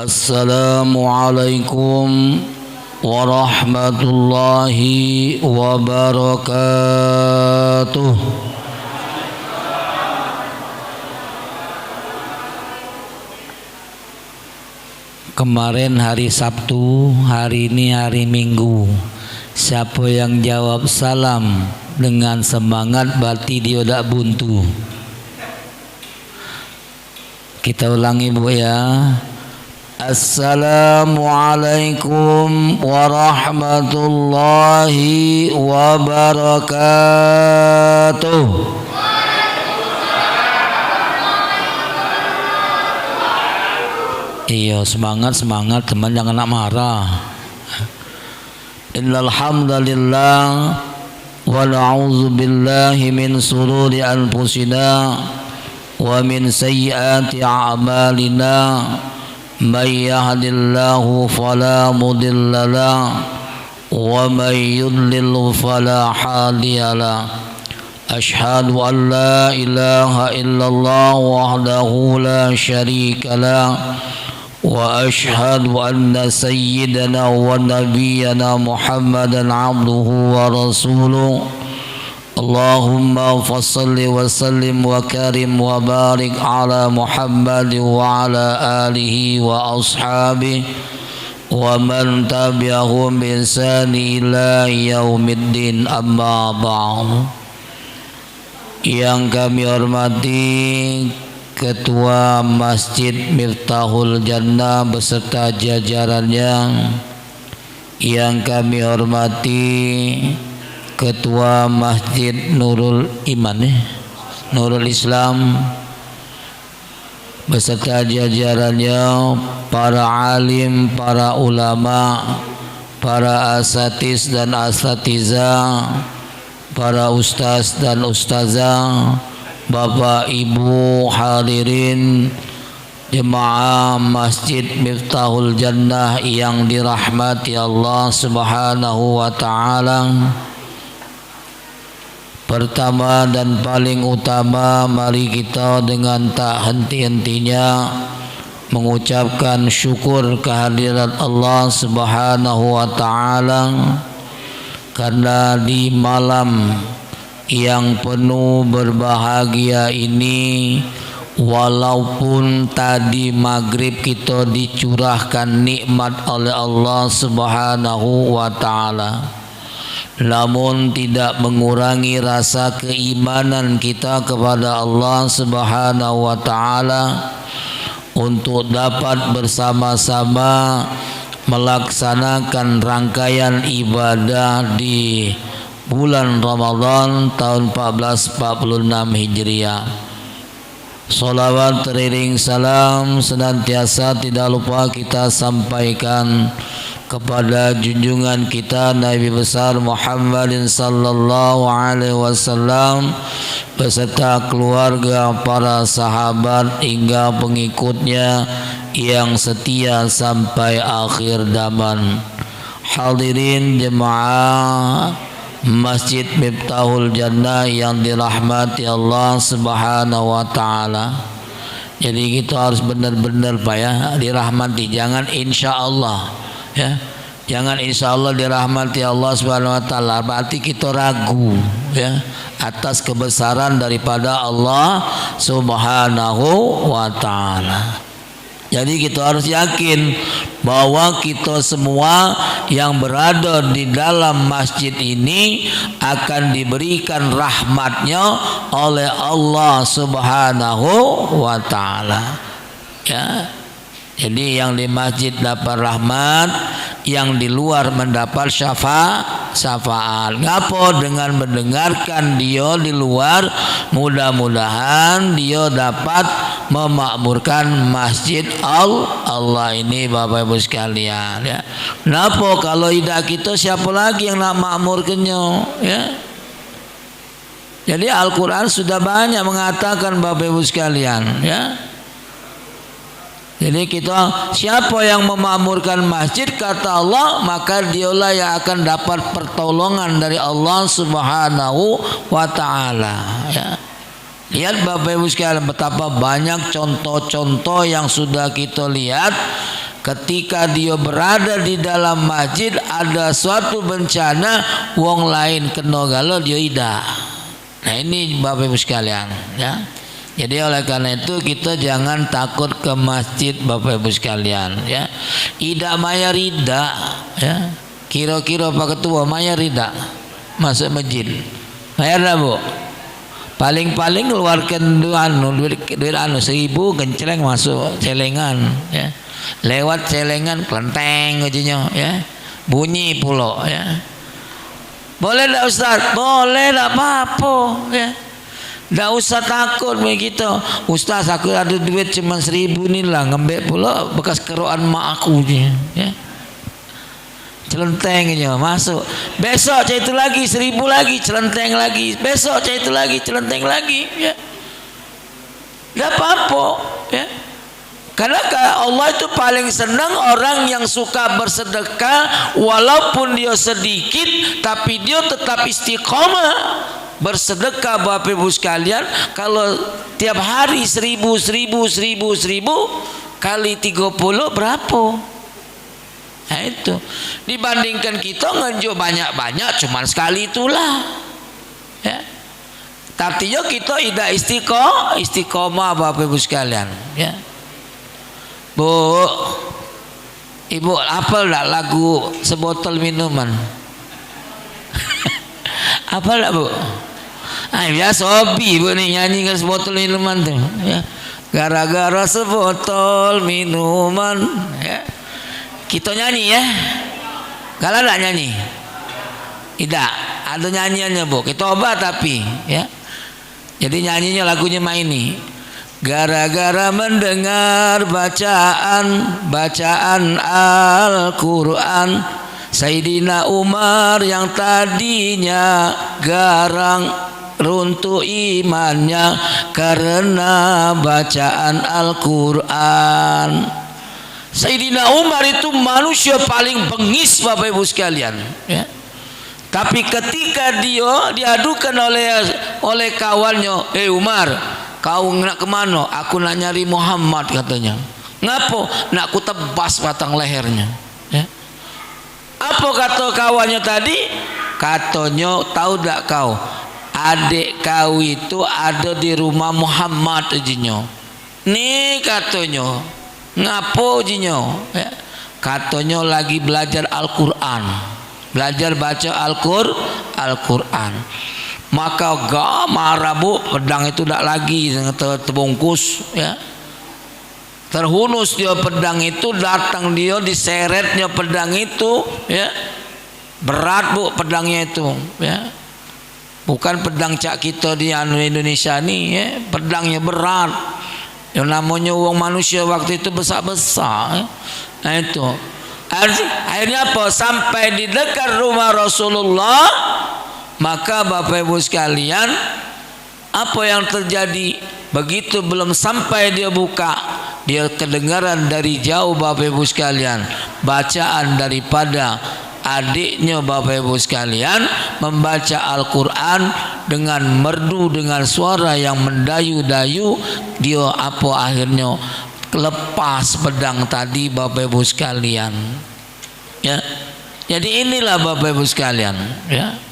Assalamualaikum warahmatullahi wabarakatuh. Kemarin hari Sabtu, hari ini hari Minggu. Siapa yang jawab salam dengan semangat berarti dia tak buntu. Kita ulangi Bu ya. Assalamualaikum warahmatullahi wabarakatuh. Iya, semangat teman, jangan nak marah. Innal hamdalillah wa na'udzu billahi min sururi anfusina wa min sayyiati a'malina. May yahdihillahu fala mudilla lahu wa may yudlil fala hadiya lahu. Asyhadu an la ilaha illallah wahdahu la syarika lahu wa asyhadu anna sayyidana wa nabiyyana Muhammadan abduhu wa rasuluh. Allahumma fassalli wa sallim wa karim wa barik ala Muhammad wa ala alihi wa ashabihi wa man tabi'ahum bi ihsani ila yaumiddin, amma ba'du. Yang kami hormati Ketua Masjid Miftahul Jannah beserta jajarannya, yang kami hormati Ketua Masjid Nurul Iman, Nurul Islam beserta jajarannya, para alim, para ulama, para asatiz dan asatizah, para ustaz dan ustazah, Bapak Ibu hadirin jemaah Masjid Miftahul Jannah yang dirahmati Allah Subhanahu wa taala. Pertama dan paling utama, mari kita dengan tak henti-hentinya mengucapkan syukur kehadirat Allah Subhanahu wa taala, karena di malam yang penuh berbahagia ini, walaupun tadi maghrib kita dicurahkan nikmat oleh Allah Subhanahu wa taala, namun tidak mengurangi rasa keimanan kita kepada Allah Subhanahu wa taala untuk dapat bersama-sama melaksanakan rangkaian ibadah di bulan Ramadan tahun 1446 Hijriah. Salawat teriring salam senantiasa tidak lupa kita sampaikan kepada junjungan kita Nabi besar Muhammadin sallallahu alaihi wasallam beserta keluarga, para sahabat hingga pengikutnya yang setia sampai akhir zaman. Hadirin jemaah Masjid Miftahul Jannah yang dirahmati Allah Subhanahu wa taala. Jadi kita harus benar-benar Pak ya dirahmati, jangan insyaallah ya. Jangan insyaallah dirahmati Allah Subhanahu wa taala berarti kita ragu ya atas kebesaran daripada Allah Subhanahu wa taala. Jadi kita harus yakin bahwa kita semua yang berada di dalam masjid ini akan diberikan rahmatnya oleh Allah Subhanahu wa taala ya. Jadi yang di masjid dapat rahmat, yang di luar mendapat syafaat. Ngapo? Dengan mendengarkan dia di luar, mudah-mudahan dia dapat memakmurkan masjid Allah ini Bapak Ibu sekalian ya. Ngapo? Kalau tidak kita siapa lagi yang nak makmurkannya ya. Jadi Al-Quran sudah banyak mengatakan Bapak Ibu sekalian ya. Jadi kita siapa yang memakmurkan masjid kata Allah, maka dialah yang akan dapat pertolongan dari Allah Subhanahu wa taala ya. Lihat Bapak Ibu sekalian betapa banyak contoh-contoh yang sudah kita lihat ketika dia berada di dalam masjid ada suatu bencana wong lain kena galo dia ida. Nah ini Bapak Ibu sekalian ya. Jadi oleh karena itu kita jangan takut ke masjid Bapak Ibu sekalian ya. Ida maya rida ya. Kira-kira Pak Ketua maya rida masuk masjid. Bayar dah Bu. Paling-paling keluarkan duit 1.000 genceleng masuk celengan ya. Lewat celengan kelenteng aja ya. Bunyi pulau ya. Boleh tak Ustaz? Boleh, tak apa-apa ya. Tak usah takut begitu. Ustaz aku ada duit cuma 1.000 ni lah, ngambil pula bekas keroan mak aku je ya. Celenteng aja masuk. Besok cari itu lagi 1.000 lagi, celenteng lagi. Besok cari itu lagi, celenteng lagi ya. Tak apa-apa ya. Karena Allah itu paling senang orang yang suka bersedekah walaupun dia sedikit tapi dia tetap istiqomah bersedekah. Bapak Ibu sekalian, kalau tiap hari 1.000 kali 30 berapa? Nah itu dibandingkan kita nganjuk banyak-banyak cuman sekali itulah ya. Artinya kita tidak istiqomah Bapak Ibu sekalian ya. Bu, Ibu hafal tak lagu sebotol minuman? Hafal tak Bu? Biasa hobi Bu nih nyanyi kan sebotol minuman tuh ya. Gara-gara sebotol minuman ya. Kita nyanyi ya. Kalau tak nyanyi? Tidak, ada nyanyiannya Bu. Kita obat tapi ya. Jadi nyanyinya lagunya main ini. Gara-gara mendengar bacaan Al-Quran, Sayyidina Umar yang tadinya garang runtuh imannya karena bacaan Al-Quran. Sayyidina Umar itu manusia paling bengis Bapak Ibu sekalian ya. Tapi ketika dia diadukan oleh kawannya, Umar, kau nak kemana? Aku nak nyari Muhammad katanya. Ngapo? Nak ku tebas batang lehernya ya. Apa kata kawannya tadi? Katanya, tahu tak kau, adik kau itu ada di rumah Muhammad ajinya. Nih katanya. Ngapo ajinya ya. Katanya lagi belajar Al-Quran, belajar baca Al-Quran. Maka gak marah Bu, pedang itu tak lagi terbungkus ya. Terhunus dia pedang itu, datang dia diseretnya pedang itu ya. Berat Bu pedangnya itu ya. Bukan pedang cak kita di Indonesia nih ya. Pedangnya berat. Yang namanya uang manusia waktu itu besar-besar ya. Nah itu akhirnya apa? Sampai di dekat rumah Rasulullah. Maka Bapak Ibu sekalian, apa yang terjadi? Begitu belum sampai dia buka, dia kedengaran dari jauh Bapak Ibu sekalian, bacaan daripada adiknya Bapak Ibu sekalian membaca Al-Quran dengan merdu, dengan suara yang mendayu-dayu. Dia apa akhirnya? Lepas pedang tadi Bapak Ibu sekalian ya. Jadi inilah Bapak Ibu sekalian ya.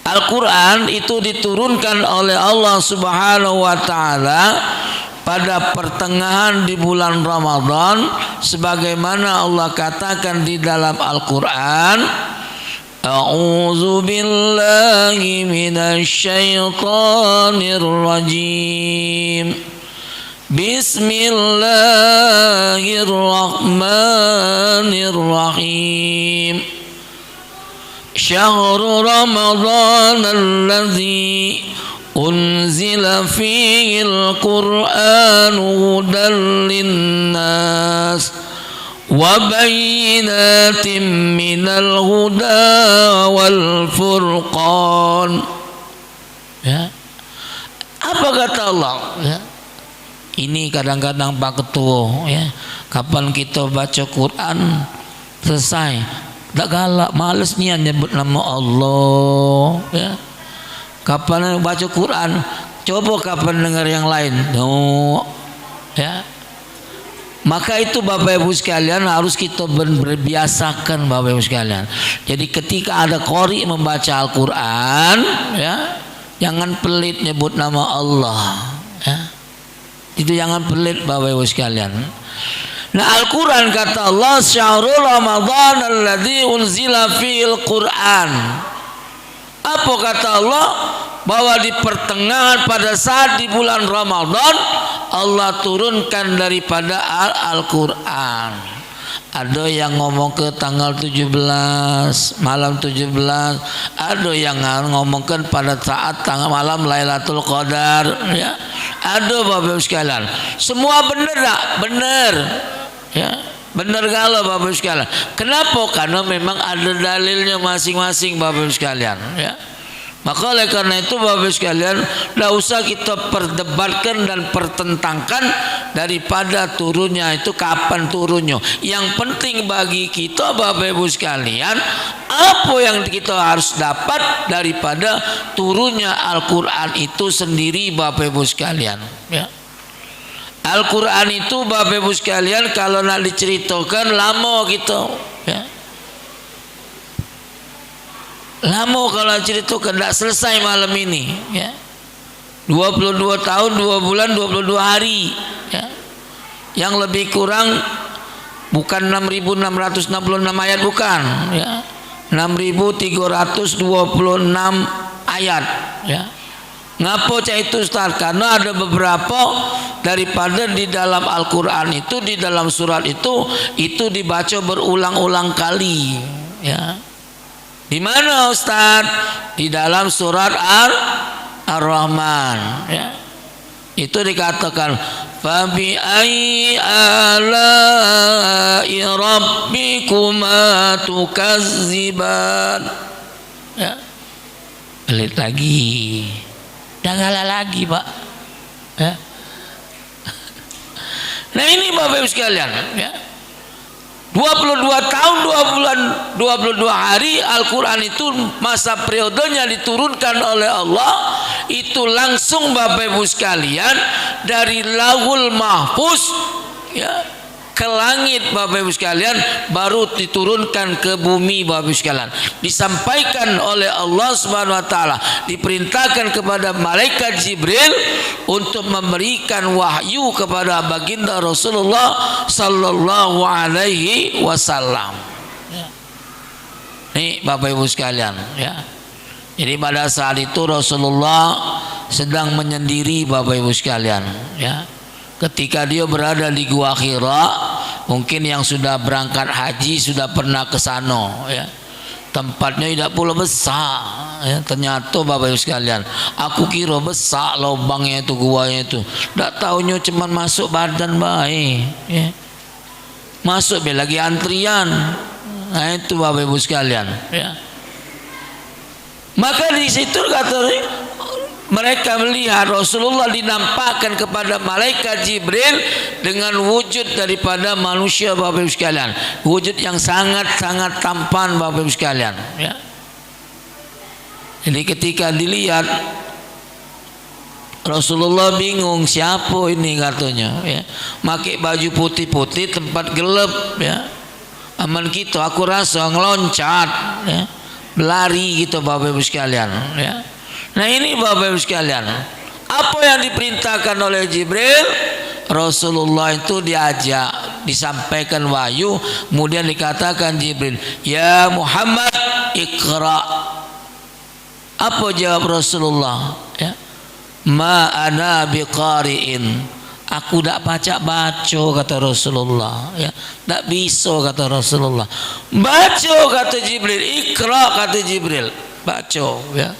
Al-Quran itu diturunkan oleh Allah Subhanahu wa Ta'ala pada pertengahan di bulan Ramadan, sebagaimana Allah katakan di dalam Al-Quran, A'udzu billahi minasy syaithanir rajim. Bismillahirrahmanirrahim. شهر رمضان الذي أنزل فيه القرآن هدى للناس وبينات من الهدى والفرقان ya. Apa kata Allah ya? Ini kadang-kadang Pak Ketua ya, kapan kita baca Quran selesai tak galak, males nian nyebut nama Allah ya. Kapan baca Quran, coba kapan dengar yang lain no ya. Maka itu Bapak Ibu sekalian harus kita berbiasakan Bapak Ibu sekalian. Jadi ketika ada qori membaca Al-Quran, ya, jangan pelit nyebut nama Allah, ya. Itu jangan pelit Bapak Ibu sekalian. Nah, Al-Quran kata Allah, syahrul Ramadan alladzi unzila fil Quran. Apa kata Allah? Bahwa di pertengahan pada saat di bulan Ramadan Allah turunkan daripada Al-Quran. Ada yang ngomong ke tanggal 17, malam 17, ada yang ngomongkan pada saat tanggal malam Lailatul Qadar, ya. Ada Bapak Ibu sekalian. Semua benar tak? Benar. Ya. Benar kalau Bapak Ibu sekalian. Kenapa? Karena memang ada dalilnya masing-masing Bapak Ibu sekalian, ya. Maka oleh karena itu Bapak Ibu sekalian, tidak usah kita perdebatkan dan pertentangkan daripada turunnya itu kapan turunnya. Yang penting bagi kita Bapak Ibu sekalian, apa yang kita harus dapat daripada turunnya Al-Quran itu sendiri Bapak Ibu sekalian, ya. Al-Quran itu Bapak Ibu sekalian kalau nak diceritakan lama gitu, ya. Lama kalau ceritakan, tidak selesai malam ini, ya. 22 tahun 2 bulan 22 hari, ya. Yang lebih kurang bukan 6.666 ayat, bukan, ya. 6.326 ayat, ya. Ngapa cah itu Ustaz? Karena ada beberapa daripada di dalam Al-Quran itu, di dalam surat itu dibaca berulang-ulang kali, ya. Di mana Ustaz? Di dalam surat Ar-Rahman, ya. Itu dikatakan fabi ayyi ala'i rabbikuma tukazziban, ya. Balik lagi, janganlah lagi Pak, ya. Nah ini Bapak Ibu sekalian, ya. 22 tahun 2 bulan 22 hari Al-Quran itu masa periodenya diturunkan oleh Allah itu langsung Bapak Ibu sekalian dari Lauhul Mahfuz, ya, ke langit Bapak Ibu sekalian, baru diturunkan ke bumi Bapak Ibu sekalian. Disampaikan oleh Allah Subhanahu wa taala, diperintahkan kepada malaikat Jibril untuk memberikan wahyu kepada baginda Rasulullah sallallahu alaihi wasallam. Ya. Nih Bapak Ibu sekalian, ya. Jadi pada saat itu Rasulullah sedang menyendiri Bapak Ibu sekalian, ya. Ketika dia berada di Gua Hira, mungkin yang sudah berangkat haji sudah pernah ke sana, ya. Tempatnya tidak pula besar, ya. Ternyata Bapak Ibu sekalian, aku kira besar lubangnya itu, guanya itu. Tak tahunya cuma masuk badan baik, ya. Masuk lagi antrian. Nah itu Bapak Ibu sekalian, ya. Maka di situ kata mereka melihat Rasulullah dinampakkan kepada malaikat Jibril dengan wujud daripada manusia Bapak Ibu sekalian, wujud yang sangat-sangat tampan Bapak Ibu sekalian, ya. Jadi ketika dilihat Rasulullah bingung siapa ini katanya, ya. Pakai baju putih-putih, tempat gelap, ya. Aman gitu, aku rasa ngeloncat, ya. Berlari gitu Bapak Ibu sekalian, ya. Nah ini Bapak Ibu sekalian, apa yang diperintahkan oleh Jibril, Rasulullah itu diajak, disampaikan wahyu, kemudian dikatakan Jibril, ya Muhammad iqra. Apa jawab Rasulullah, ya? Ma ana biqari'in, aku tak baca kata Rasulullah, ya. Tak bisa kata Rasulullah. Baca kata Jibril, iqra kata Jibril, baca, ya.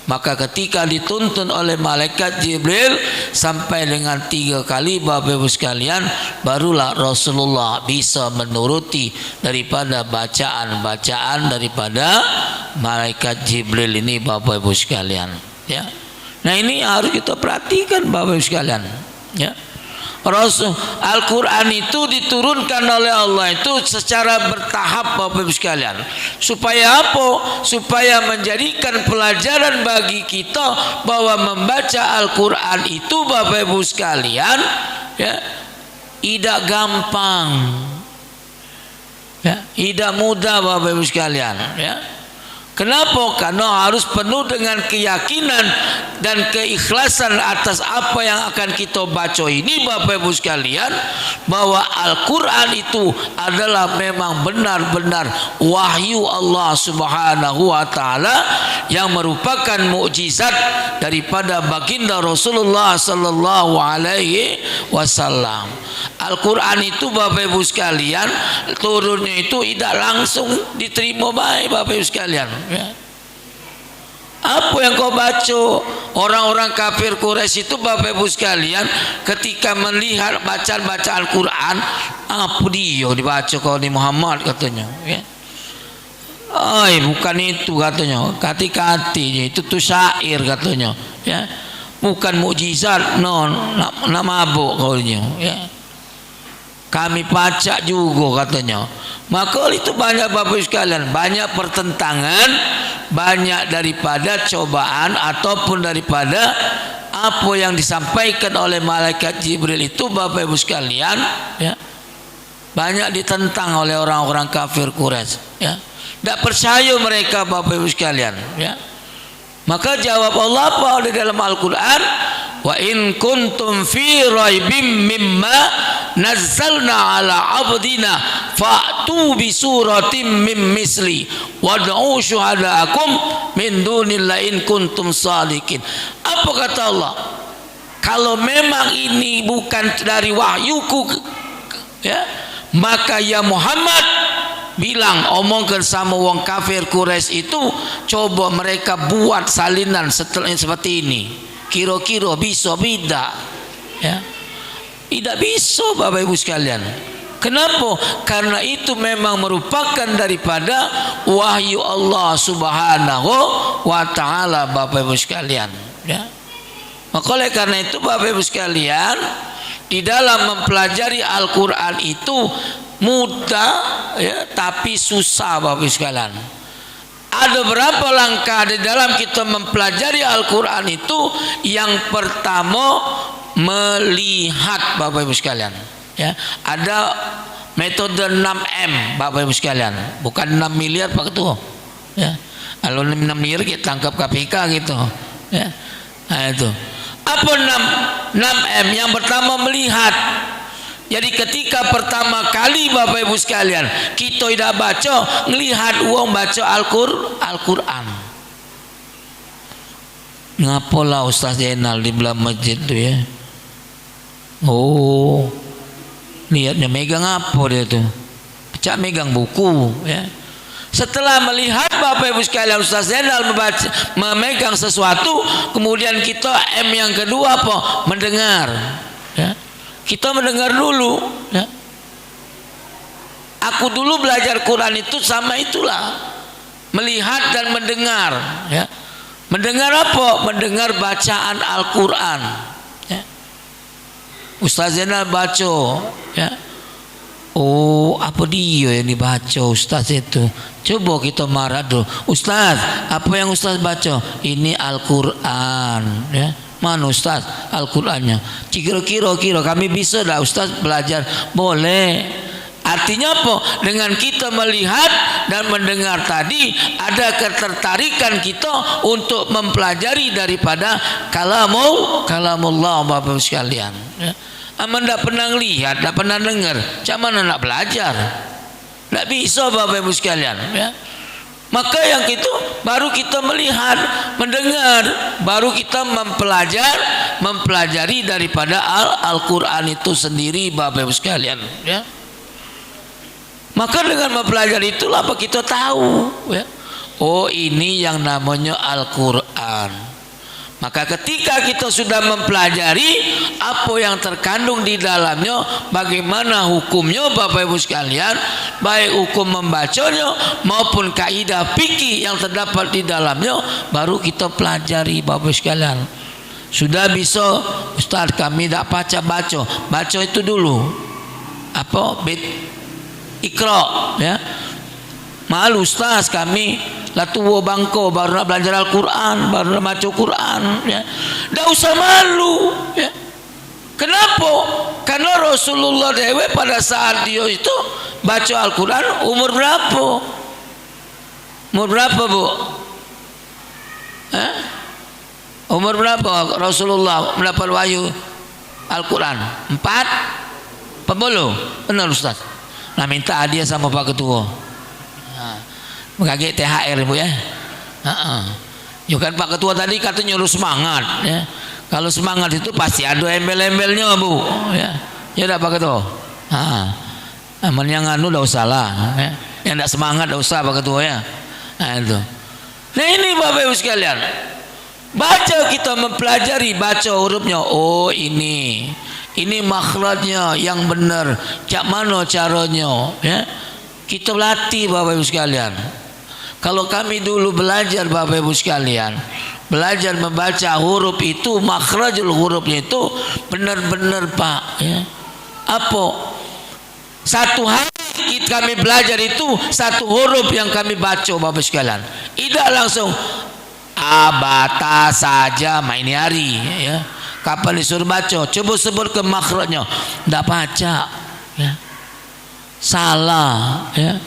Maka ketika dituntun oleh malaikat Jibril sampai dengan 3 kali Bapak Ibu sekalian, barulah Rasulullah bisa menuruti daripada bacaan-bacaan daripada malaikat Jibril ini Bapak Ibu sekalian, ya. Nah ini harus kita perhatikan Bapak Ibu sekalian, ya. Rasul Al-Quran itu diturunkan oleh Allah itu secara bertahap Bapak Ibu sekalian. Supaya apa? Supaya menjadikan pelajaran bagi kita bahwa membaca Al-Quran itu Bapak Ibu sekalian, ya, tidak gampang, ya, tidak mudah Bapak Ibu sekalian, ya. Kenapa? Karena harus penuh dengan keyakinan dan keikhlasan atas apa yang akan kita baca ini Bapak Ibu sekalian, bahwa Al-Quran itu adalah memang benar-benar wahyu Allah Subhanahu wa Ta'ala yang merupakan mukjizat daripada baginda Rasulullah Sallallahu Alaihi Wasallam. Al-Quran itu Bapak Ibu sekalian turunnya itu tidak langsung diterima baik Bapak Ibu sekalian, ya. Apa yang kau baca? Orang-orang kafir Quraisy itu Bapak Ibu sekalian ketika melihat bacaan Al-Quran, apa dia dibaca kau ni Muhammad katanya, ya. Bukan itu katanya, hati-hati itu tuh syair katanya, ya. Bukan mukjizat, nak mabuk kau ni, ya. Kami pacak juga katanya. Maka itu banyak Bapak Ibu sekalian, banyak pertentangan, banyak daripada cobaan ataupun daripada apa yang disampaikan oleh malaikat Jibril itu Bapak Ibu sekalian, ya, banyak ditentang oleh orang-orang kafir Quraisy, ya. Tidak percaya mereka Bapak Ibu sekalian, ya. Maka jawab Allah apa di dalam Al-Quran? Wa in kuntum fi raibim mimma nazzalna ala abdina fa'tu bi suratim min misli wad'u syuhadaakum min dunillahi in kuntum sadiqin. Apa kata Allah? Kalau memang ini bukan dari wahyuku, ya, maka ya Muhammad bilang, omongkan sama wong kafir Quraisy itu, coba mereka buat salinan seperti ini. Kira-kira bisa tidak? Ya. Tidak bisa Bapak Ibu sekalian. Kenapa? Karena itu memang merupakan daripada wahyu Allah Subhanahu wa Ta'ala Bapak Ibu sekalian, ya. Maka oleh karena itu Bapak Ibu sekalian, di dalam mempelajari Al-Quran itu mudah, ya, tapi susah Bapak Ibu sekalian. Ada berapa langkah di dalam kita mempelajari Al-Quran itu? Yang pertama, melihat Bapak Ibu sekalian, ya. Ada metode 6M Bapak Ibu sekalian, bukan 6 miliar Pak Ketua, ya. Kalau 6 miliar kita tangkap KPK gitu, ya. Nah itu apa 6M? Yang pertama melihat. Jadi ketika pertama kali Bapak Ibu sekalian kita tidak baca, ngelihat uang baca Al-Quran. Ngapalah Ustaz Zainal di belah masjid tu, ya. Oh, lihatnya megang apa dia tu? Pecah megang buku, ya. Setelah melihat Bapak Ibu sekalian Ustaz Zainal memegang sesuatu, kemudian kita M yang kedua apa? Mendengar, ya. Kita mendengar dulu, ya. Aku dulu belajar Quran itu sama itulah, melihat dan mendengar, ya. Mendengar apa? Mendengar bacaan Al-Quran, ya. Ustaz Zainal baca, ya. Oh, apa dia yang dibaca Ustaz itu? Coba kita marah dulu. Ustaz, apa yang Ustaz baca? Ini Al-Quran, ya. Mana Ustaz Al-Qurannya? Kira-kira kami bisa dah Ustaz belajar? Boleh. Artinya apa? Dengan kita melihat dan mendengar tadi, ada ketertarikan kita untuk mempelajari daripada kalamullah Bapak sekalian, ya. Aman tak pernah lihat, tak pernah dengar, macam mana nak belajar? Tak bisa Bapak Ibu sekalian, ya. Maka yang itu baru kita melihat, mendengar, baru kita mempelajari daripada Al-Quran itu sendiri Bapak Ibu sekalian, ya. Maka dengan mempelajari itulah apa kita tahu, ya. Oh, ini yang namanya Al-Quran. Maka ketika kita sudah mempelajari apa yang terkandung di dalamnya, bagaimana hukumnya Bapak Ibu sekalian, baik hukum membacanya maupun kaidah fikih yang terdapat di dalamnya, baru kita pelajari Bapak Ibu sekalian. Sudah bisa Ustaz kami tak baca itu dulu apa Iqra, ya. Malu Ustaz kami lah tua bangko baru nak belajar Al-Quran, baru nak baca Quran, ya. Tak usah malu, ya. Kenapa? Karena Rasulullah dewe pada saat dia itu baca Al-Quran umur berapa? Umur berapa, Bu? Umur berapa Rasulullah mendapat wahyu Al-Quran? 40? Benar Ustaz. Nah, minta hadiah sama Pak Ketua. Mengaget THR, Bu ya. Ya kan Pak Ketua tadi kata nyuruh semangat ya. Kalau semangat itu pasti ada embel-embelnya, Bu ya. Ya udah Pak Ketua. Aman yang anu enggak usah lah ya. Yang enggak semangat enggak usah Pak Ketua ya. Nah itu. Nah ini Bapak Ibu sekalian. Baca kita mempelajari baca hurufnya. Oh ini makhrajnya yang benar. Cak mana caranya ya. Kita latih Bapak Ibu sekalian. Kalau kami dulu belajar Bapak Ibu sekalian, belajar membaca huruf itu, makhrajul hurufnya itu benar-benar Pak ya. Apa? Satu hari kami belajar itu satu huruf yang kami baca Bapak sekalian. Tidak langsung abata saja main hari ya. Kapan disuruh baca? Coba sebut ke makhrajnya. Tidak baca ya. Salah ya.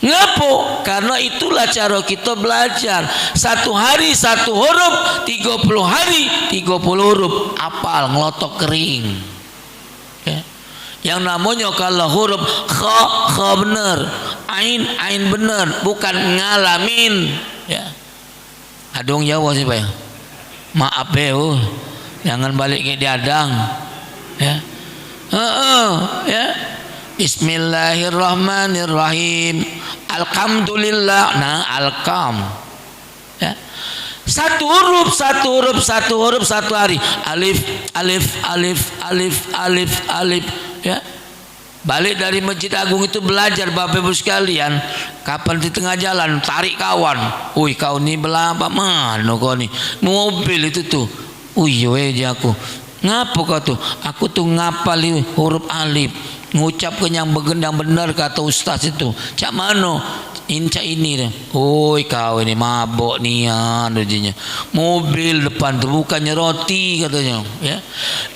Ngapo? Karena itulah cara kita belajar. Satu hari satu huruf, 30 hari 30 huruf. Apal ngelotok kering ya. Yang namanya kalau huruf kha benar, ain benar, bukan ngalamin ya. Adong Jawa sih Pak ya. Maaf ya, jangan balik ke diadang ya. Ya. Bismillahirrahmanirrahim. Alhamdulillah. Nah, alkam ya. Satu huruf satu hari. Alif ya. Balik dari Masjid Agung itu belajar Bapak Ibu sekalian. Kapan di tengah jalan tarik kawan. Wih kau ni belapa mana kau ni? Mobil itu tuh. Wih aja aku. Ngapa kau tuh? Aku tuh ngapali huruf alif. Ngucapkan yang benar kata ustaz itu. Cak mano inca ini deh. Oi kau ini mabok nian ujinya. Mobil depan tuh bukannya roti katanya ya.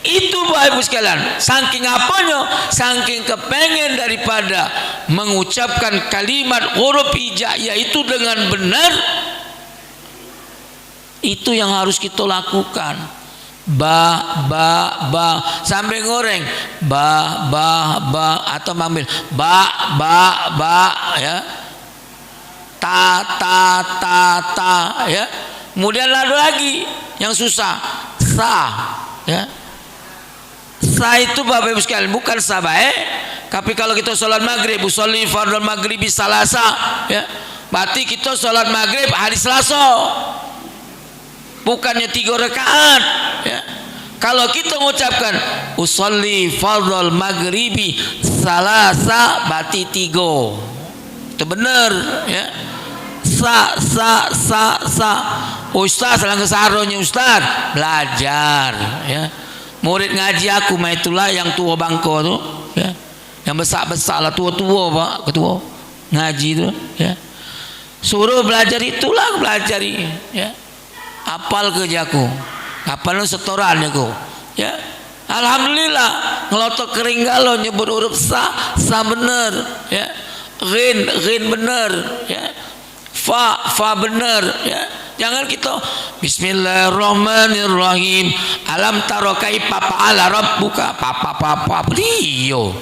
Itu Bapak Ibu sekalian. Saking apanya? Saking kepengen daripada mengucapkan kalimat huruf hijaiyah itu dengan benar. Itu yang harus kita lakukan. Ba sampai goreng ba atau ambil ba ya, ta ya. Kemudian lalu lagi yang susah sa ya. Sa itu Bapak Ibu sekalian bukan sabae, tapi kalau kita sholat maghrib usolli fardhu maghribi salasa ya, berarti kita sholat maghrib hari Selasa, bukannya 3 rakaat ya. Kalau kita mengucapkan usolli fardhul maghribi salasa berarti 3. Itu benar ya. Sa Ustaz langkah saronya Ustaz belajar ya. Murid ngaji aku mah itulah yang tua bangko tu ya. Yang besar lah tua Pak ketua ngaji tu ya. Suruh belajar itulah belajari ya. Apal kerjaku, apal setoran aku, ya. Alhamdulillah ngelotok kering galau nyebut huruf sa bener, ya. Ghin bener, ya. Fa bener, ya. Jangan kita Bismillahirrahmanirrahim. Alam taro kaifa fa'ala rabbuka. Papa beliau.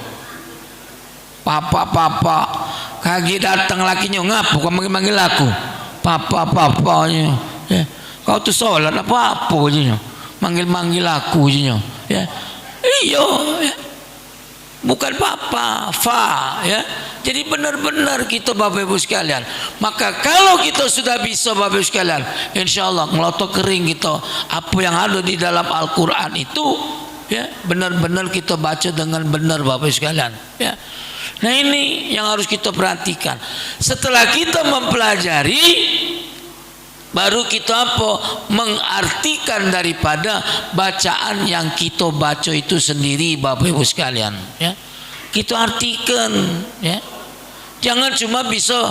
Papa kaki datang lakinya ngapu kau manggil aku. Papanya, ya. Kau tu sholat apa aja manggil aku aja ya. Iyo ya. Bukan papa fa ya. Jadi benar-benar kita Bapak Ibu sekalian. Maka kalau kita sudah bisa Bapak Ibu sekalian, insyaallah ngelotok kering kita apa yang ada di dalam Al-Qur'an itu ya, benar-benar kita baca dengan benar Bapak Ibu sekalian ya. Nah ini yang harus kita perhatikan. Setelah kita mempelajari, baru kita apa? Mengartikan daripada bacaan yang kita baca itu sendiri Bapak Ibu sekalian ya. Kita artikan ya. Jangan cuma bisa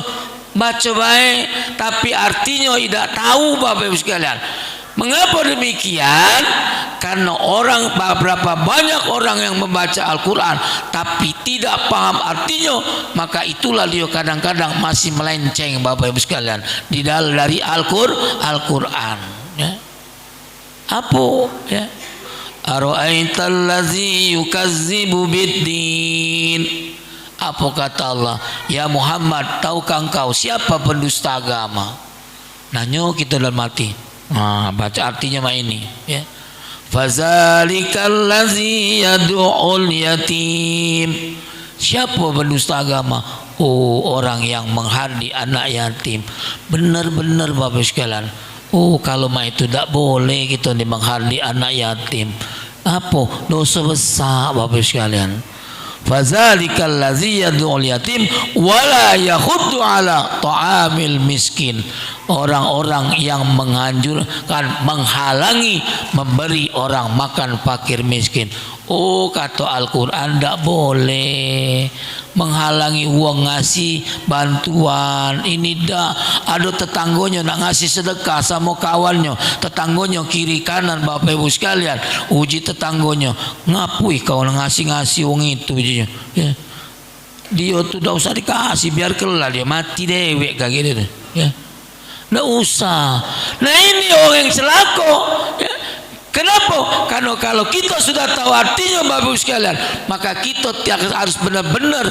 baca baik tapi artinya tidak tahu Bapak Ibu sekalian. Mengapa demikian? Karena berapa banyak orang yang membaca Al-Quran tapi tidak paham artinya, maka itulah dia kadang-kadang masih melenceng Bapak Ibu sekalian dari Al-Quran. Ya. Apa? Ya. Ara'aital ladzi yukazzibu biddin. Apa kata Allah? Ya Muhammad, tahukah engkau siapa pendusta agama? Nanya kita dalam hati. Nah, baca artinya mah ini. Ya. Fazalikal ladzi yad'ul yatim. Siapa pendusta agama? Oh, orang yang menghardi anak yatim. Benar-benar Bapak sekalian. Oh, kalau mah itu tidak boleh kita menghardi anak yatim. Apa? Dosa besar Bapak sekalian. Fazalikal ladzi yad'ul yatim wala yakhuddu ala ta'amil miskin. Orang-orang yang menghalangi memberi orang makan fakir miskin. Oh, kata Al-Quran tidak boleh menghalangi uang ngasih bantuan. Ini dah ada tetangganya nak ngasih sedekah sama kawannya, tetangganya kiri kanan Bapak Ibu sekalian, uji tetangganya, ngapui kau ngasih uang itu ya. Dia tuh tidak usah dikasih, biar kelar dia mati dewek kayak gitu ya. Tidak usah. Nah ini orang yang celaka ya. Kenapa? Karena kalau kita sudah tahu artinya Bapak Ibu sekalian, maka kita harus benar-benar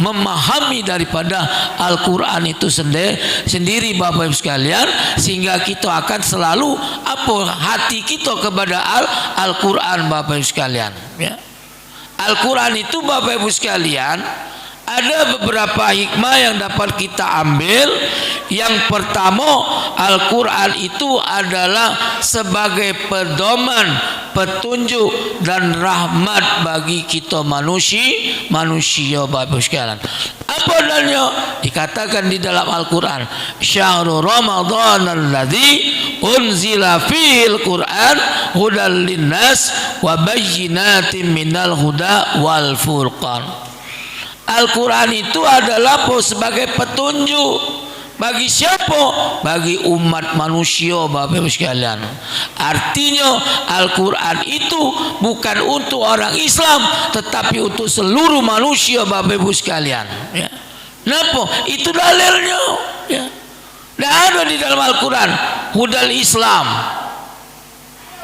memahami daripada Al-Quran itu sendiri Bapak Ibu sekalian, sehingga kita akan selalu hati kita kepada Al-Quran Bapak Ibu sekalian ya. Al-Quran itu Bapak Ibu sekalian ada beberapa hikmah yang dapat kita ambil. Yang pertama, Al-Quran itu adalah sebagai pedoman, petunjuk dan rahmat bagi kita manusia Bapak sekalian. Apa dalilnya? Dikatakan di dalam Al-Quran, Syahrul Ramadan alladzi unzila fihil Quran hudal linnas wa bayyinatin minal huda wal furqan. Al-Quran itu adalah sebagai petunjuk bagi siapa? Bagi umat manusia Bapak Ibu sekalian. Artinya Al-Quran itu bukan untuk orang Islam, tetapi untuk seluruh manusia Bapak Ibu sekalian ya. Kenapa? Itu dalilnya ya. Tidak ada di dalam Al-Quran hudal Islam,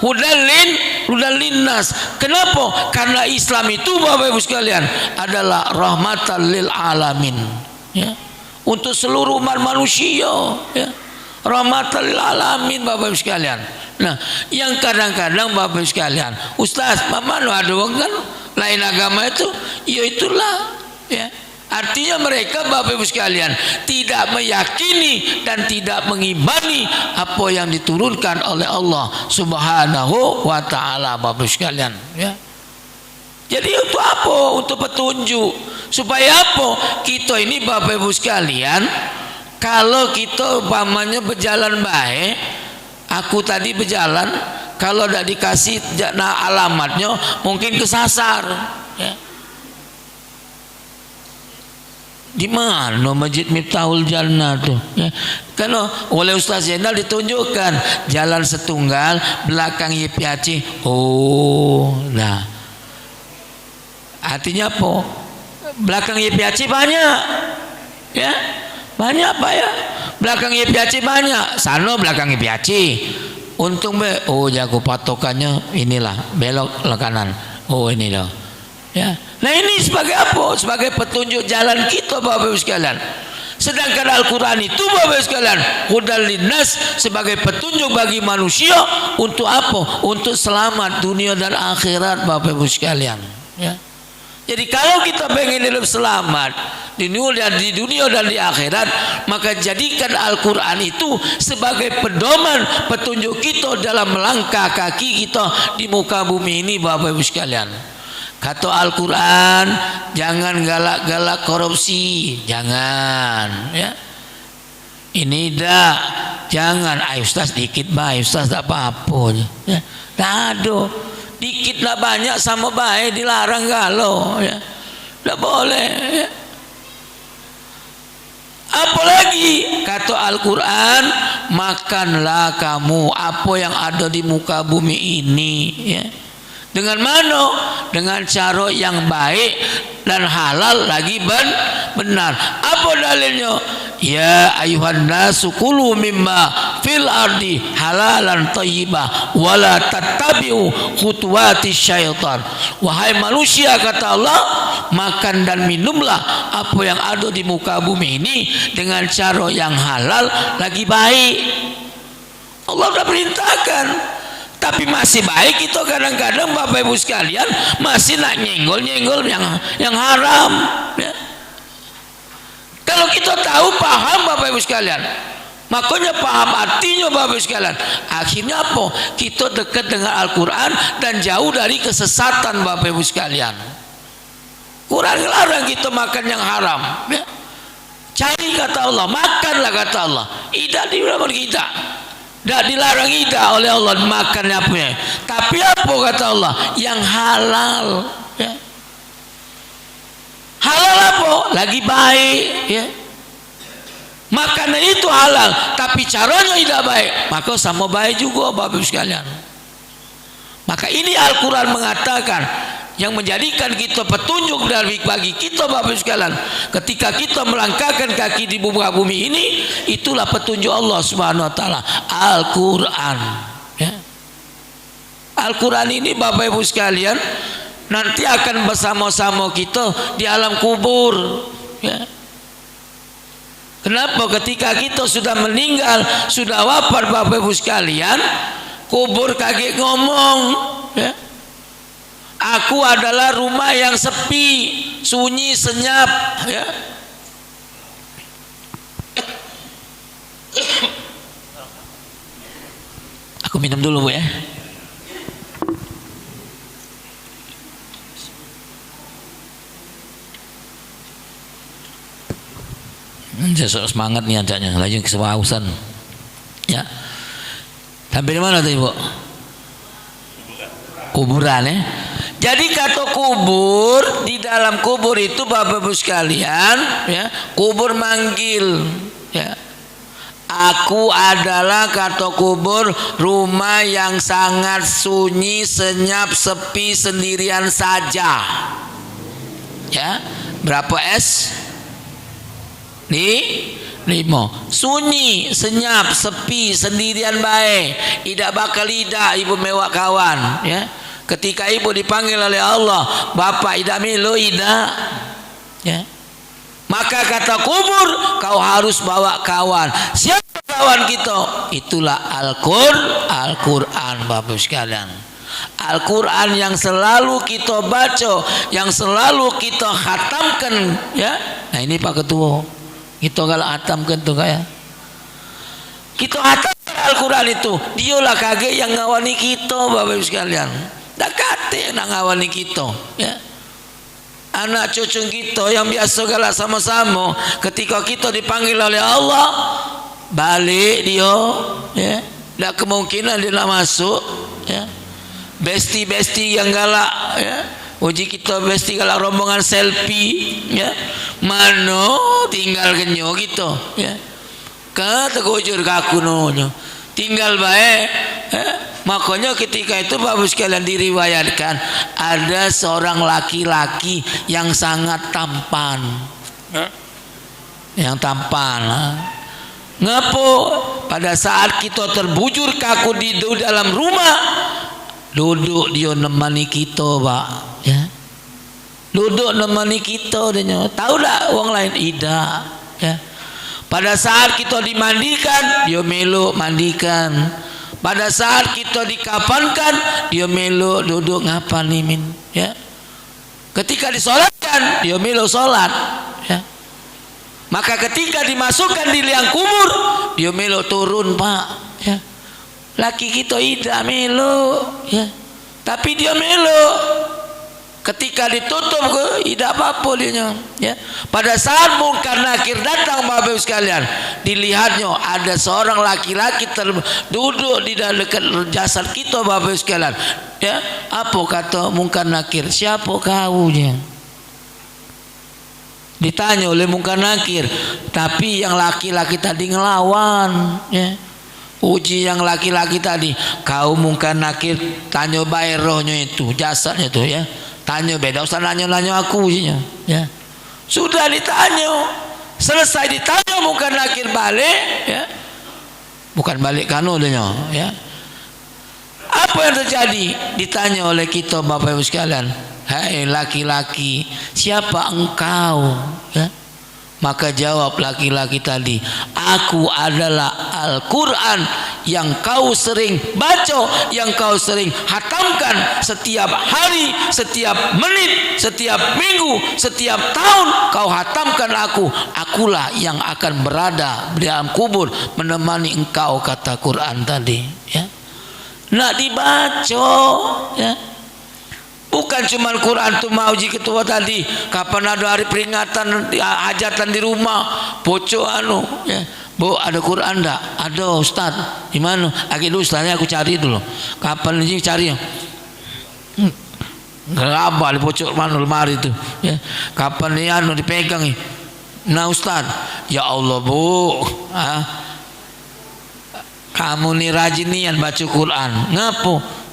hudal linnas. Kenapa? Karena Islam itu Bapak Ibu sekalian adalah rahmatan lil alamin ya. Untuk seluruh umat manusia ya. Rahmatan lil alamin Bapak Ibu sekalian. Nah, yang kadang-kadang Bapak Ibu sekalian, Ustaz, mana ada orang kan lain agama itu? Ya itulah ya. Artinya mereka Bapak Ibu sekalian tidak meyakini dan tidak mengimani apa yang diturunkan oleh Allah Subhanahu wa taala Bapak Ibu sekalian ya. Jadi untuk apa? Untuk petunjuk. Supaya apa? Kita ini Bapak Ibu sekalian, kalau kita umpamanya berjalan baik, aku tadi berjalan, kalau tidak dikasih alamatnya mungkin kesasar ya. Di mana Masjid Miftahul Jannah tuh ya? Karena oleh Ustaz Zainal ditunjukkan jalan setunggal belakang YPAC. Oh, nah artinya apa? Belakang YPAC banyak ya, banyak apa ya? Belakang YPAC banyak, sana belakang YPAC. Untung oh jago patokannya inilah belok ke kanan. Oh ini loh ya. Nah ini sebagai apa? Sebagai petunjuk jalan kita Bapak Ibu sekalian. Sedangkan Al-Quran itu Bapak Ibu sekalian hudal linnas, sebagai petunjuk bagi manusia. Untuk apa? Untuk selamat dunia dan akhirat Bapak Ibu sekalian ya. Jadi kalau kita pengen hidup selamat di dunia dan di akhirat, maka jadikan Al-Quran itu sebagai pedoman, petunjuk kita dalam melangkah kaki kita di muka bumi ini Bapak Ibu sekalian. Kata Al-Quran, jangan galak-galak korupsi, jangan ya. Ini dah, jangan. Ayo Ustaz dikit baik, Ustaz tak apa-apa ya. Tak ada. Dikit lah banyak sama baik dilarang galau ya. Tak boleh ya. Apalagi kata Al-Quran, makanlah kamu apa yang ada di muka bumi ini, ya. Dengan mana? Dengan cara yang baik dan halal lagi benar. Apa dalilnya? Ya ayuhan nasu kulu mimma fil ardi halalan thayyibah wala tattabi'u khutuwati syaitan. Wahai manusia, kata Allah, makan dan minumlah apa yang ada di muka bumi ini dengan cara yang halal lagi baik. Allah sudah perintahkan. Tapi masih baik itu kadang-kadang Bapak Ibu sekalian masih nak nyenggol-nyenggol yang haram, ya. Kalau kita tahu paham Bapak Ibu sekalian, makanya paham artinya Bapak Ibu sekalian, akhirnya apa? Kita dekat dengan Al-Quran dan jauh dari kesesatan Bapak Ibu sekalian. Quran larang kita makan yang haram, ya. Cari kata Allah, makanlah kata Allah, tidak dilarang kita. Tidak dilarang kita oleh Allah makannya apa ya. Tapi apa kata Allah? Yang halal, ya. Halal apa? Lagi baik, ya. Makanan itu halal, tapi caranya tidak baik, maka sama baik juga Bapak Ibu sekalian. Maka ini Al-Quran mengatakan, yang menjadikan kita petunjuk dari bagi kita Bapak Ibu sekalian, ketika kita melangkahkan kaki di muka bumi ini, itulah petunjuk Allah Subhanahu wa taala, Al-Qur'an, ya. Al-Qur'an ini Bapak Ibu sekalian nanti akan bersama-sama kita di alam kubur, ya. Kenapa? Ketika kita sudah meninggal, sudah wafat Bapak Ibu sekalian, kubur kaget ngomong, ya. Aku adalah rumah yang sepi, sunyi, senyap, ya. Aku minum dulu, Bu, ya. Saya semangat nih ajaknya, lagi kesewausan, ya. Sampai di mana tadi, Bu? Kuburan, ya. Jadi kata kubur, di dalam kubur itu Bapak Ibu sekalian, ya, kubur manggil, ya. Aku adalah kata kubur rumah yang sangat sunyi, senyap, sepi, sendirian saja, ya. Berapa S? 5. Sunyi, senyap, sepi, sendirian baik, tidak bakal lidah ibu mewah kawan, ya. Ketika ibu dipanggil oleh Allah, bapak tidak melo tidak, ya. Maka kata kubur, kau harus bawa kawan. Siapa kawan kita? Itulah Al-Quran Bapak sekalian. Al-Quran yang selalu kita baca, yang selalu kita khatamkan, ya. Nah ini Pak Ketua, kita kalau khatamkan tuh kayak kita khatamkan Al-Quran itu, dialah kaget yang ngawani kita Bapak sekalian. Tak kate nak ngawani kita, ya. Anak cucu kita yang biasa galak sama-sama, ketika kita dipanggil oleh Allah, balik dia, ya. Tak kemungkinan dia nak masuk, ya. Besti-besti yang galak, ya. Uji kita besti galak rombongan selfie, ya. Mano tinggal kenyo gitu, ya. Kata kujur kaku nonyo, tinggal baik, ya. Makanya ketika itu Bapak sekalian diriwayatkan ada seorang laki-laki yang sangat tampan, yang tampan. Ngapo? Pada saat kita terbujur kaku di dalam rumah, duduk dia nemani kita, Pak, ya. Duduk nemani kita, dia tahu tak orang lain tidak, ya. Pada saat kita dimandikan, dia meluk mandikan. Pada saat kita dikafankan, dia meluk duduk ngapa nih min, ya. Ketika disolatkan, dia meluk solat, ya. Maka ketika dimasukkan di liang kubur, dia meluk turun, Pak, ya. Laki kita tidak meluk, ya. Tapi dia meluk. Ketika ditutup tidak apa-apa dia, ya. Pada saat Munkar Nakir datang Bapak Ibu sekalian, dilihatnya ada seorang laki-laki duduk di dekat jasad kita Bapak Ibu sekalian, ya. Apa kata Munkar Nakir? Siapa kau dia? ditanya oleh Munkar Nakir, tapi yang laki-laki tadi ngelawan, ya. Uji yang laki-laki tadi, kau Munkar Nakir tanya baik rohnya itu, jasadnya itu, ya. Tanya beda, usah nanya-nanya aku ujinya, ya. Sudah ditanya, selesai ditanya Munkar Nakir balik, ya. Bukan balik kanulnya, ya. Apa yang terjadi? Ditanya oleh kita Bapak Ibu sekalian, hai laki-laki, siapa engkau? Ya. Maka jawab laki-laki tadi, aku adalah Al-Quran yang kau sering baca, yang kau sering hatamkan setiap hari, setiap menit, setiap minggu, setiap tahun kau hatamkan aku. Akulah yang akan berada di dalam kubur menemani engkau, kata Quran tadi, ya. Nak dibaca, ya. Bukan cuma Quran tu mau ji ketua tadi, kapan ada hari peringatan hajatan di rumah, bocor anu, ya. Bu, ada Quran enggak? Ada Ustaz. Di mana? Lagi dulu Ustaznya aku cari dulu. Kapan ini cari? Enggak apa, bocor mana lemari itu, ya. Kapan ni anu dipegang ni? Nah Ustaz, ya Allah Bu, kamu ni rajin nian baca Quran. Ngapo?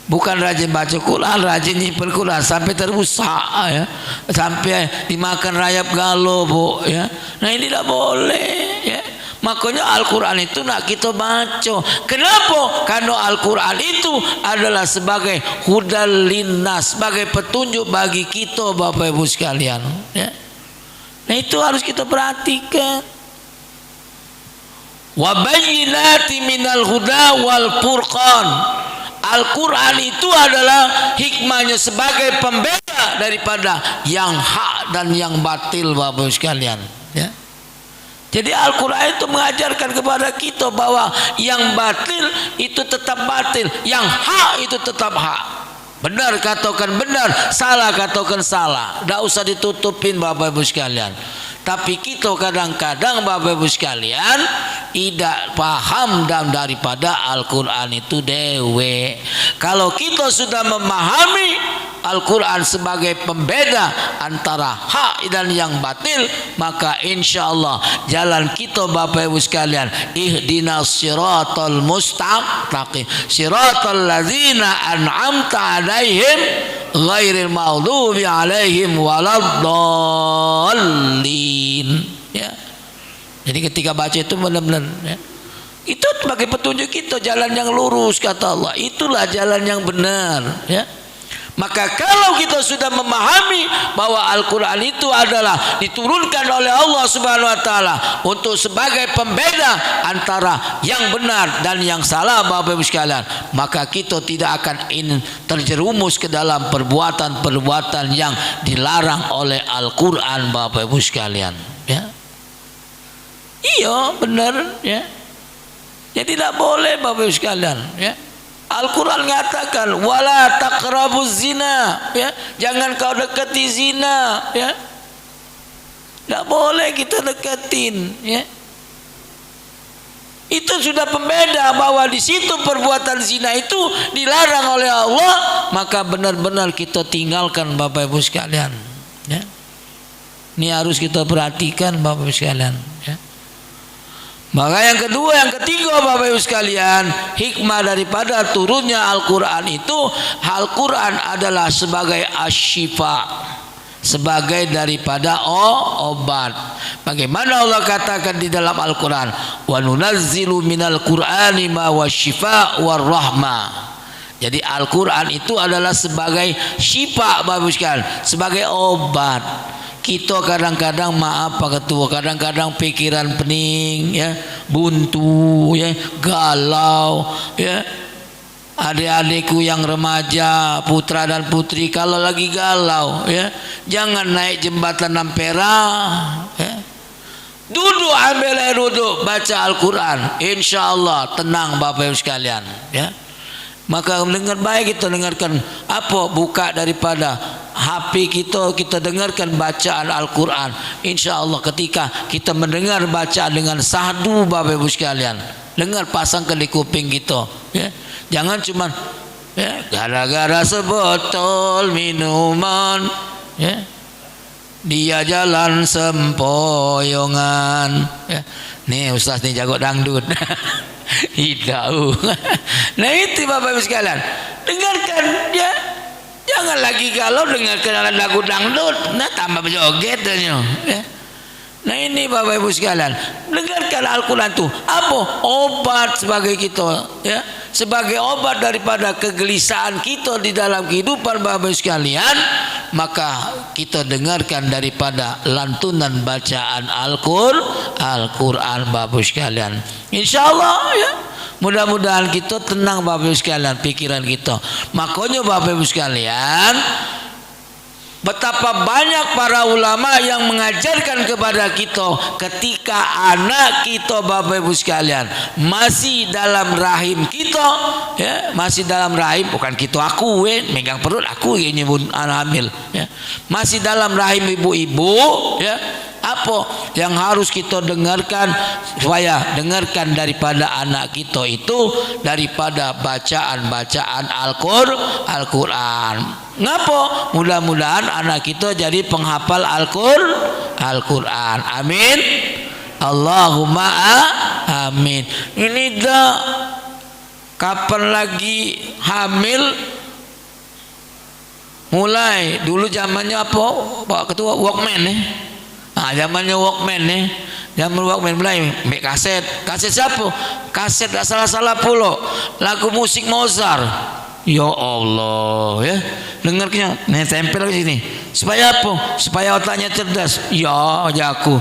Bukan rajin baca Quran, rajin nyimpen Quran sampai terusak, ya. Sampai dimakan rayap galo, Bu, ya. Nah ini tidak boleh, ya. Makanya Al-Quran itu nak kita baca. Kenapa? Karena Al-Quran itu adalah sebagai hudal linnas, sebagai petunjuk bagi kita Bapak Ibu sekalian, ya. Nah itu harus kita perhatikan. Wa bayyinati minal huda wal furqan. Al-Quran itu adalah hikmahnya sebagai pembeda daripada yang hak dan yang batil Bapak sekalian, ya. Jadi Al-Quran itu mengajarkan kepada kita bahwa yang batil itu tetap batil, yang hak itu tetap hak. Benar katakan benar, salah katakan salah. Tidak usah ditutupin Bapak Ibu sekalian. Tapi kita kadang-kadang Bapak Ibu sekalian tidak paham dan daripada Al-Quran itu dewe. Kalau kita sudah memahami Al-Quran sebagai pembeda antara hak dan yang batil, maka insya Allah jalan kita Bapak Ibu sekalian, ihdinas siratal mustaqim siratal ladzina an'amta alaihim ghairil maghdubi alaihim waladdallin, ya. Jadi ketika baca itu benar-benar, ya, itu sebagai petunjuk kita jalan yang lurus, kata Allah. Itulah jalan yang benar, ya. Maka kalau kita sudah memahami bahwa Al-Quran itu adalah diturunkan oleh Allah Subhanahu Wa Taala untuk sebagai pembeda antara yang benar dan yang salah Bapak Ibu sekalian, maka kita tidak akan terjerumus ke dalam perbuatan-perbuatan yang dilarang oleh Al-Quran Bapak Ibu sekalian, ya. Iya benar, ya. Jadi tidak boleh Bapak Ibu sekalian, ya. Al-Quran mengatakan wala taqrabuz zina, ya. Jangan kau dekati zina, ya. Tidak boleh kita deketin, ya. Itu sudah pembeda bahwa di situ perbuatan zina itu dilarang oleh Allah, maka benar-benar kita tinggalkan Bapak Ibu sekalian, ya. Ini harus kita perhatikan Bapak Ibu sekalian, ya. Maka yang kedua, yang ketiga Bapak Ibu sekalian, hikmah daripada turunnya Al-Quran itu, Al-Quran adalah sebagai asyifa, sebagai daripada obat. Bagaimana Allah katakan di dalam Al-Quran, wa nunazzilu minal qur'ani ma wasyifa warahmah. Jadi Al-Quran itu adalah sebagai syifa Bapak Ibu sekalian, sebagai obat. Kita kadang-kadang maaf Pak Ketua, kadang-kadang pikiran pening, ya, buntu, ya, galau, ya. Adik-adikku yang remaja, putra dan putri, kalau lagi galau, ya, jangan naik jembatan Ampera, ya. Duduk, ambil air duduk, baca Al-Quran, insya Allah tenang Bapak Ibu sekalian, ya. Maka dengar baik, kita dengarkan apa, buka daripada HP kita dengarkan bacaan Al-Quran. Insya Allah ketika kita mendengar bacaan dengan sahdu Bapak Ibu sekalian, dengar, pasangkan di kuping kita, ya. Jangan cuma, ya, gara-gara sebotol minuman, ya. dia jalan sempoyongan. Ya. Nih Ustaz nih jago dangdut. Hidau. Nah itu Bapak Ibu sekalian, dengarkan ya. Jangan lagi kalau dengarkan lagu dangdut, nah tambah joget ya. Nah ini Bapak Ibu sekalian, dengarkan Al-Quran tuh apa? Obat sebagai kita ya, sebagai obat daripada kegelisahan kita di dalam kehidupan Bapak Ibu sekalian. Maka kita dengarkan daripada lantunan bacaan Al-Quran Bapak Ibu sekalian. InsyaAllah ya, mudah-mudahan kita tenang Bapak Ibu sekalian pikiran kita. Makanya Bapak Ibu sekalian, betapa banyak para ulama yang mengajarkan kepada kita ketika anak kita Bapak Ibu sekalian masih dalam rahim kita ya, masih dalam rahim, bukan kita aku megang perut aku ya nyebut anak hamil ya, masih dalam rahim ibu-ibu ya. Apa yang harus kita dengarkan? Supaya dengarkan daripada anak kita itu daripada bacaan-bacaan Al-Quran. Ngapa? Mudah-mudahan anak kita jadi penghafal Al-Quran. Amin. Allahumma amin. Ini dah kapan lagi hamil? Mulai dulu zamannya apa Pak Ketua? Walkman Nah, zamannya Walkman zaman Walkman mulai make kaset siapa? Kaset tak salah-salah pula lagu musik Mozart. Ya Allah ya, dengarnya nih tempel ke sini supaya apa? Supaya otaknya cerdas. Ya aku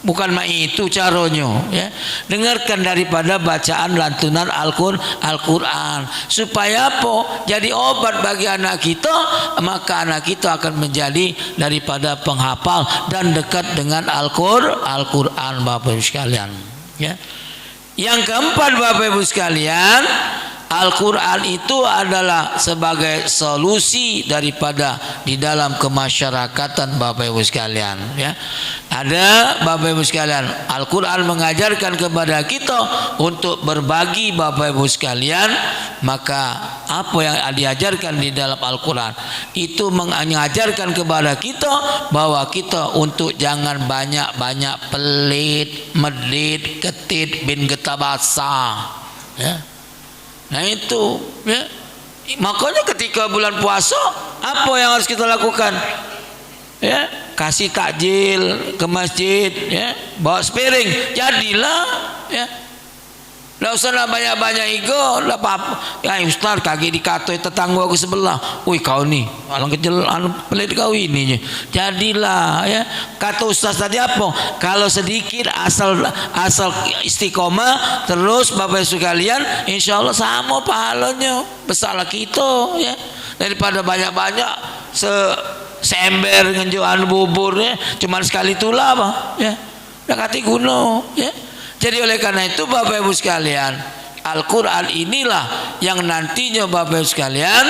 bukan mak itu caranya ya. Dengarkan daripada bacaan lantunan Al-Quran supaya apa? Jadi obat bagi anak kita, maka anak kita akan menjadi daripada penghafal dan dekat dengan Al-Quran Bapak Ibu sekalian ya. Yang keempat Bapak Ibu sekalian, Al-Quran itu adalah sebagai solusi daripada di dalam kemasyarakatan Bapak Ibu sekalian ya. Ada Bapak Ibu sekalian, Al-Quran mengajarkan kepada kita untuk berbagi Bapak Ibu sekalian. Maka apa yang diajarkan di dalam Al-Quran itu mengajarkan kepada kita bahwa kita untuk jangan banyak-banyak pelit, medit, ketit, bin getabasa ya. Nah itu ya. Makanya ketika bulan puasa apa yang harus kita lakukan ya? Kasih takjil ke masjid ya, bawa sepiring jadilah ya. Nggak usah lah banyak-banyak ego lah apa ya Ustaz kaki dikatoi tetangga aku sebelah, wih kau nih alang kecil pelit kau ini jadilah ya. Kata Ustaz tadi apa? Kalau sedikit asal istiqomah terus Bapak Ibu sekalian, insya Allah sama pahalanya besarlah kita ya, daripada banyak-banyak seember ngenjuan bubur ya, cuman sekali itulah apa ya, udah kati guna ya. Jadi oleh karena itu Bapak Ibu sekalian, Al-Quran inilah yang nantinya Bapak Ibu sekalian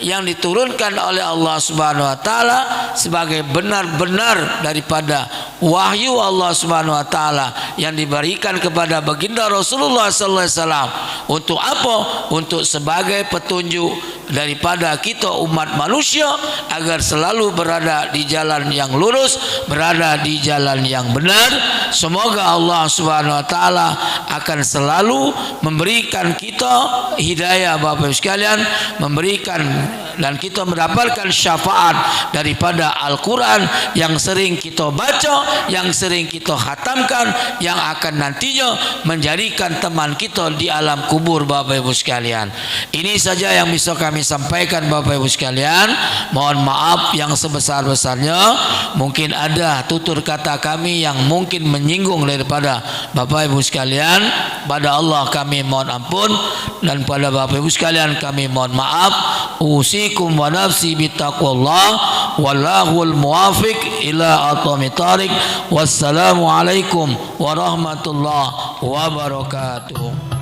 yang diturunkan oleh Allah Subhanahu wa taala sebagai benar-benar daripada wahyu Allah Subhanahu wa taala yang diberikan kepada baginda Rasulullah sallallahu alaihi wasallam. Untuk apa? Untuk sebagai petunjuk daripada kita umat manusia agar selalu berada di jalan yang lurus, berada di jalan yang benar. Semoga Allah Subhanahu wa taala akan selalu memberikan kita hidayah Bapak Ibu sekalian, memberikan dan kita mendapatkan syafaat daripada Al-Quran yang sering kita baca, yang sering kita khatamkan, yang akan nantinya menjadikan teman kita di alam kubur Bapak Ibu sekalian. Ini saja yang bisa kami sampaikan Bapak Ibu sekalian. Mohon maaf yang sebesar-besarnya. Mungkin ada tutur kata kami yang mungkin menyinggung daripada Bapak Ibu sekalian. Pada Allah kami mohon ampun, dan pada Bapak Ibu sekalian kami mohon maaf. Usikum wa nafsi bittaqwallah, wallahul muwafiq ila aqwamit thariq. Wassalamu alaikum warahmatullahi wabarakatuh.